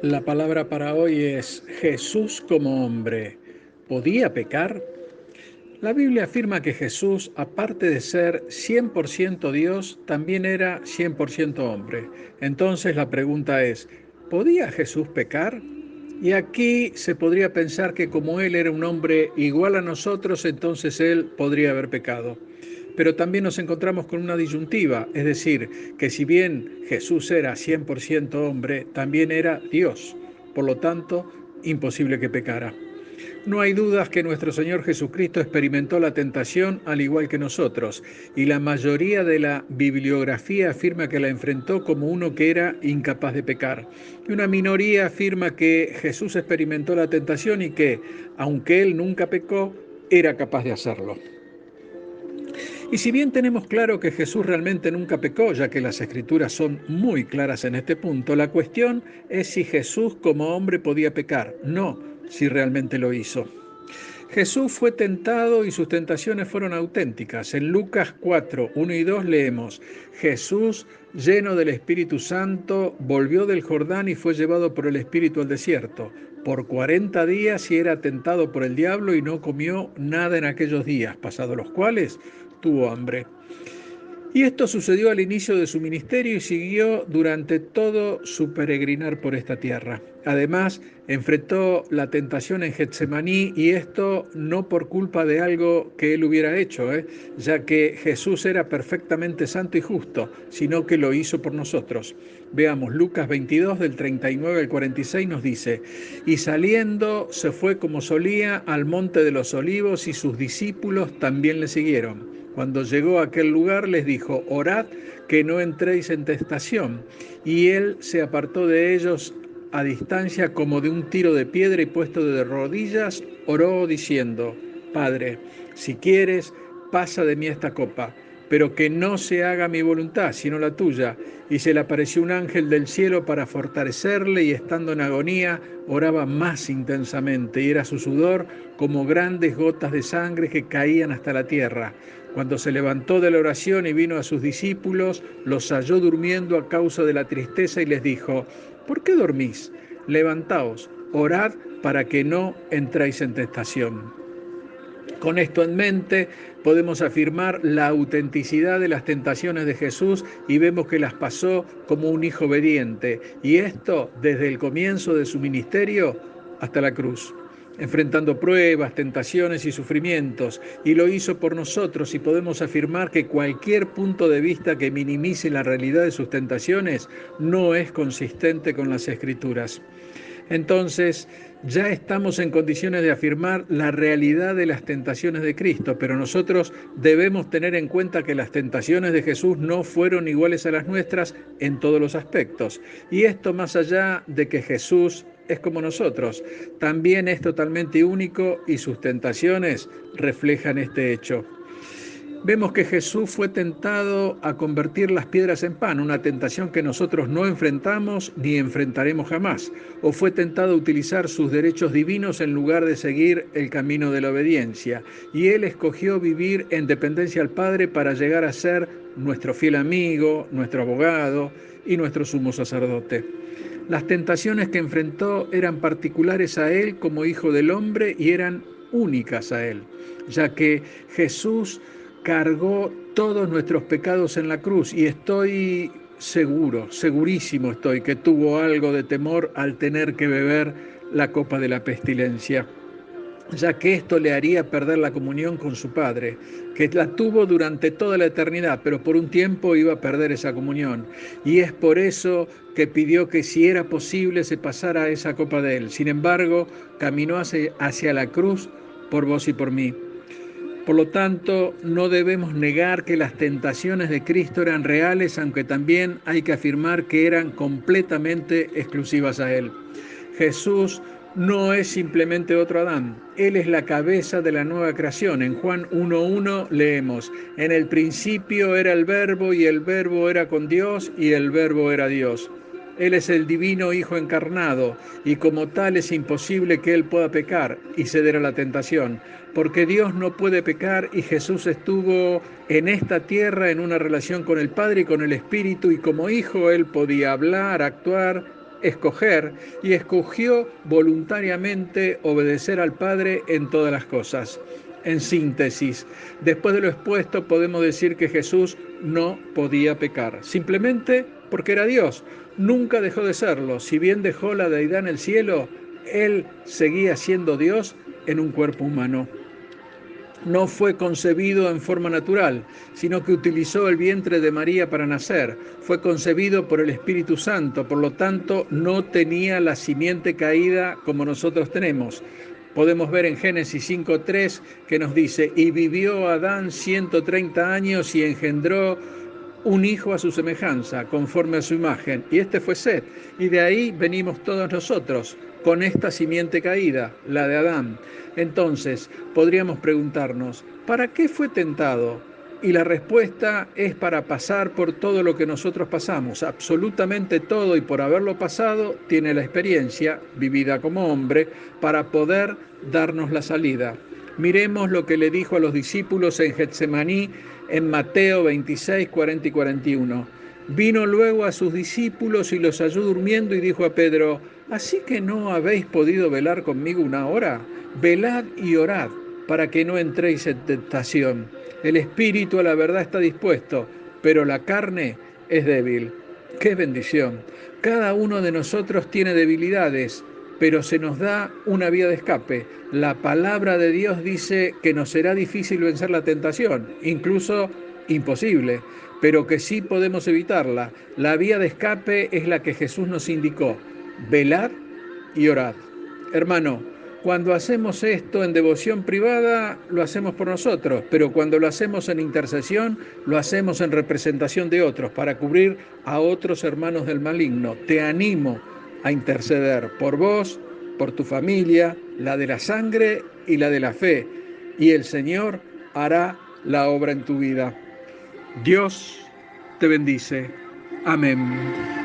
La palabra para hoy es Jesús como hombre. ¿Podía pecar? La Biblia afirma que Jesús, aparte de ser 100% Dios, también era 100% hombre. Entonces la pregunta es, ¿podía Jesús pecar? Y aquí se podría pensar que como Él era un hombre igual a nosotros, entonces Él podría haber pecado. Pero también nos encontramos con una disyuntiva, es decir, que si bien Jesús era 100% hombre, también era Dios. Por lo tanto, imposible que pecara. No hay dudas que nuestro Señor Jesucristo experimentó la tentación al igual que nosotros, y la mayoría de la bibliografía afirma que la enfrentó como uno que era incapaz de pecar. Y una minoría afirma que Jesús experimentó la tentación y que, aunque él nunca pecó, era capaz de hacerlo. Y si bien tenemos claro que Jesús realmente nunca pecó, ya que las escrituras son muy claras en este punto, la cuestión es si Jesús como hombre podía pecar, no si realmente lo hizo. Jesús fue tentado y sus tentaciones fueron auténticas. En Lucas 4, 1 y 2 leemos, Jesús, lleno del Espíritu Santo, volvió del Jordán y fue llevado por el Espíritu al desierto. Por 40 días y era tentado por el diablo y no comió nada en aquellos días, pasados los cuales tuvo hambre. Y esto sucedió al inicio de su ministerio y siguió durante todo su peregrinar por esta tierra. Además, enfrentó la tentación en Getsemaní y esto no por culpa de algo que él hubiera hecho, ya que Jesús era perfectamente santo y justo, sino que lo hizo por nosotros. Veamos, Lucas 22 del 39 al 46 nos dice, y saliendo se fue como solía al monte de los olivos y sus discípulos también le siguieron. Cuando llegó a aquel lugar les dijo, orad que no entréis en tentación. Y él se apartó de ellos a distancia como de un tiro de piedra y puesto de rodillas, oró diciendo, Padre, si quieres, pasa de mí esta copa, pero que no se haga mi voluntad, sino la tuya. Y se le apareció un ángel del cielo para fortalecerle y estando en agonía, oraba más intensamente y era su sudor como grandes gotas de sangre que caían hasta la tierra. Cuando se levantó de la oración y vino a sus discípulos, los halló durmiendo a causa de la tristeza y les dijo, ¿por qué dormís? Levantaos, orad para que no entréis en tentación. Con esto en mente, podemos afirmar la autenticidad de las tentaciones de Jesús y vemos que las pasó como un hijo obediente, y esto desde el comienzo de su ministerio hasta la cruz, enfrentando pruebas, tentaciones y sufrimientos, y lo hizo por nosotros, y podemos afirmar que cualquier punto de vista que minimice la realidad de sus tentaciones no es consistente con las Escrituras. Entonces, ya estamos en condiciones de afirmar la realidad de las tentaciones de Cristo, pero nosotros debemos tener en cuenta que las tentaciones de Jesús no fueron iguales a las nuestras en todos los aspectos. Y esto más allá de que Jesús es como nosotros, también es totalmente único y sus tentaciones reflejan este hecho. Vemos que Jesús fue tentado a convertir las piedras en pan, una tentación que nosotros no enfrentamos ni enfrentaremos jamás, o fue tentado a utilizar sus derechos divinos en lugar de seguir el camino de la obediencia, y él escogió vivir en dependencia al Padre para llegar a ser nuestro fiel amigo, nuestro abogado y nuestro sumo sacerdote. Las tentaciones que enfrentó eran particulares a él como hijo del hombre y eran únicas a él, ya que Jesús cargó todos nuestros pecados en la cruz y estoy segurísimo estoy, que tuvo algo de temor al tener que beber la copa de la pestilencia, ya que esto le haría perder la comunión con su Padre, que la tuvo durante toda la eternidad, pero por un tiempo iba a perder esa comunión. Y es por eso que pidió que si era posible se pasara esa copa de él. Sin embargo, caminó hacia la cruz por vos y por mí. Por lo tanto, no debemos negar que las tentaciones de Cristo eran reales, aunque también hay que afirmar que eran completamente exclusivas a Él. Jesús no es simplemente otro Adán, Él es la cabeza de la nueva creación. En Juan 1.1 leemos, en el principio era el Verbo y el Verbo era con Dios y el Verbo era Dios. Él es el divino Hijo encarnado y como tal es imposible que Él pueda pecar y ceder a la tentación, porque Dios no puede pecar y Jesús estuvo en esta tierra en una relación con el Padre y con el Espíritu y como Hijo Él podía hablar, actuar escoger y escogió voluntariamente obedecer al Padre en todas las cosas. En síntesis, después de lo expuesto podemos decir que Jesús no podía pecar, simplemente porque era Dios. Nunca dejó de serlo. Si bien dejó la deidad en el cielo, Él seguía siendo Dios en un cuerpo humano. No fue concebido en forma natural, sino que utilizó el vientre de María para nacer. Fue concebido por el Espíritu Santo, por lo tanto no tenía la simiente caída como nosotros tenemos. Podemos ver en Génesis 5:3 que nos dice, y vivió Adán 130 años y engendró un hijo a su semejanza, conforme a su imagen, y este fue Set, y de ahí venimos todos nosotros, con esta simiente caída, la de Adán. Entonces, podríamos preguntarnos, ¿para qué fue tentado? Y la respuesta es para pasar por todo lo que nosotros pasamos, absolutamente todo, y por haberlo pasado, tiene la experiencia, vivida como hombre, para poder darnos la salida. Miremos lo que le dijo a los discípulos en Getsemaní, en Mateo 26, 40 y 41. Vino luego a sus discípulos y los halló durmiendo y dijo a Pedro, ¿así que no habéis podido velar conmigo una hora? Velad y orad, para que no entréis en tentación. El espíritu a la verdad está dispuesto, pero la carne es débil. ¡Qué bendición! Cada uno de nosotros tiene debilidades, pero se nos da una vía de escape. La palabra de Dios dice que nos será difícil vencer la tentación, incluso imposible, pero que sí podemos evitarla. La vía de escape es la que Jesús nos indicó: velad y orad. Hermano, cuando hacemos esto en devoción privada, lo hacemos por nosotros, pero cuando lo hacemos en intercesión, lo hacemos en representación de otros, para cubrir a otros hermanos del maligno. Te animo a interceder por vos, por tu familia, la de la sangre y la de la fe, y el Señor hará la obra en tu vida. Dios te bendice. Amén.